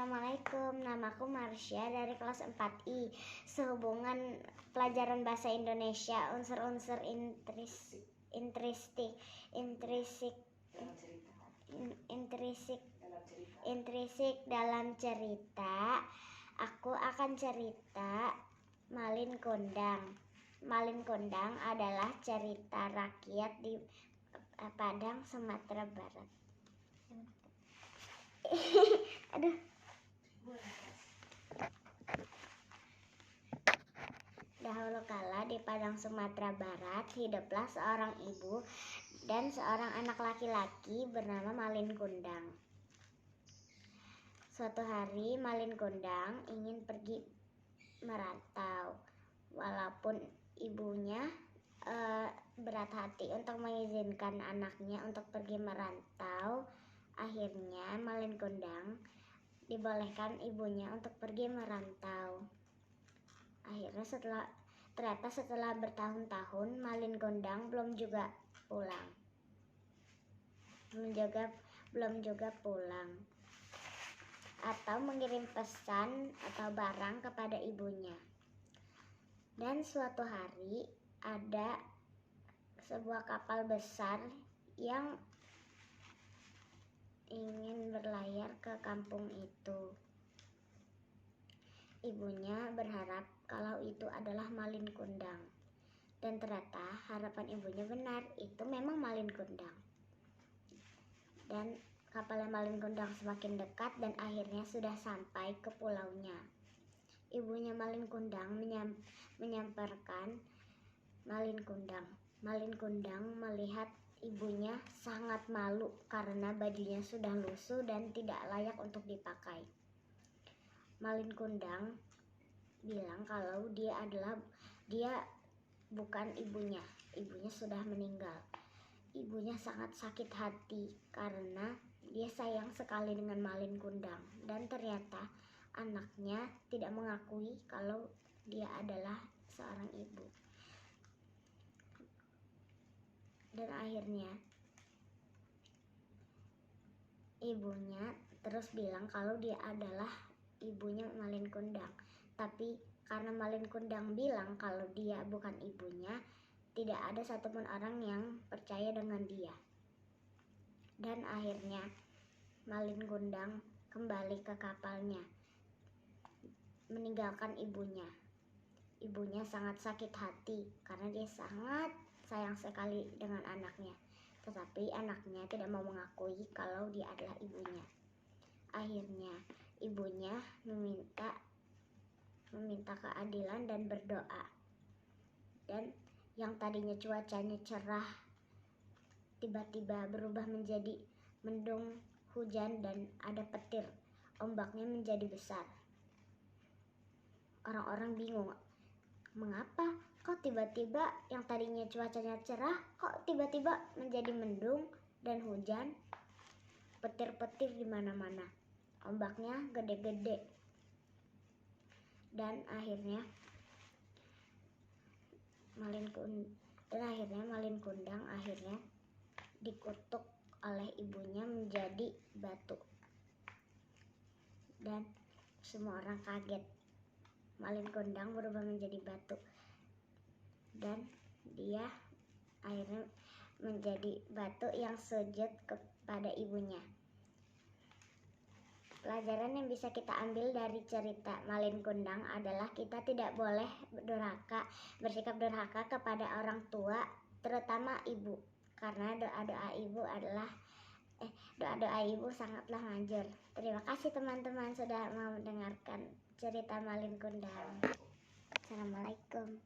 Assalamualaikum, namaku Marsha dari kelas 4I. Sehubungan pelajaran bahasa Indonesia, unsur-unsur intrinsik dalam cerita. Aku akan cerita Malin Kundang. Malin Kundang adalah cerita rakyat di Padang, Sumatera Barat. Aduh. Dahulu kala di Padang, Sumatera Barat, hiduplah seorang ibu dan seorang anak laki-laki bernama Malin Kundang. Suatu hari Malin Kundang ingin pergi merantau. Walaupun ibunya berat hati untuk mengizinkan anaknya untuk pergi merantau, akhirnya Malin Kundang dibolehkan ibunya untuk pergi merantau. Akhirnya setelah bertahun-tahun Malin Kundang belum juga pulang atau mengirim pesan atau barang kepada ibunya. Dan suatu hari ada sebuah kapal besar yang ingin berlayar ke kampung itu. Ibunya berharap kalau itu adalah Malin Kundang. Dan ternyata harapan ibunya benar, itu memang Malin Kundang. Dan kapal Malin Kundang semakin dekat dan akhirnya sudah sampai ke pulaunya. Ibunya Malin Kundang menyamparkan Malin Kundang. Malin Kundang melihat ibunya sangat malu karena bajunya sudah lusuh dan tidak layak untuk dipakai. Malin Kundang bilang kalau dia bukan ibunya sudah meninggal. Ibunya sangat sakit hati karena dia sayang sekali dengan Malin Kundang, dan ternyata anaknya tidak mengakui kalau dia adalah seorang ibu. Dan akhirnya ibunya terus bilang kalau dia adalah ibunya Malin Kundang. Tapi karena Malin Kundang bilang kalau dia bukan ibunya, tidak ada satupun orang yang percaya dengan dia. Dan akhirnya Malin Kundang kembali ke kapalnya, meninggalkan ibunya. Ibunya sangat sakit hati karena dia sangat sayang sekali dengan anaknya. Tetapi anaknya tidak mau mengakui kalau dia adalah ibunya. Akhirnya ibunya meminta keadilan dan berdoa. Dan yang tadinya cuacanya cerah tiba-tiba berubah menjadi mendung, hujan, dan ada petir. Ombaknya menjadi besar. Orang-orang bingung, mengapa kok tiba-tiba yang tadinya cuacanya cerah kok tiba-tiba menjadi mendung dan hujan, petir-petir di mana-mana, ombaknya gede-gede. Dan akhirnya Malin Kundang akhirnya dikutuk oleh ibunya menjadi batu. Dan semua orang kaget. Malin Kundang berubah menjadi batu. Dan dia akhirnya menjadi batu yang sujud kepada ibunya. Pelajaran yang bisa kita ambil dari cerita Malin Kundang adalah kita tidak boleh bersikap durhaka kepada orang tua, terutama ibu, karena doa-doa ibu sangatlah manjur. Terima kasih teman-teman sudah mau mendengarkan cerita Malin Kundang. Assalamualaikum.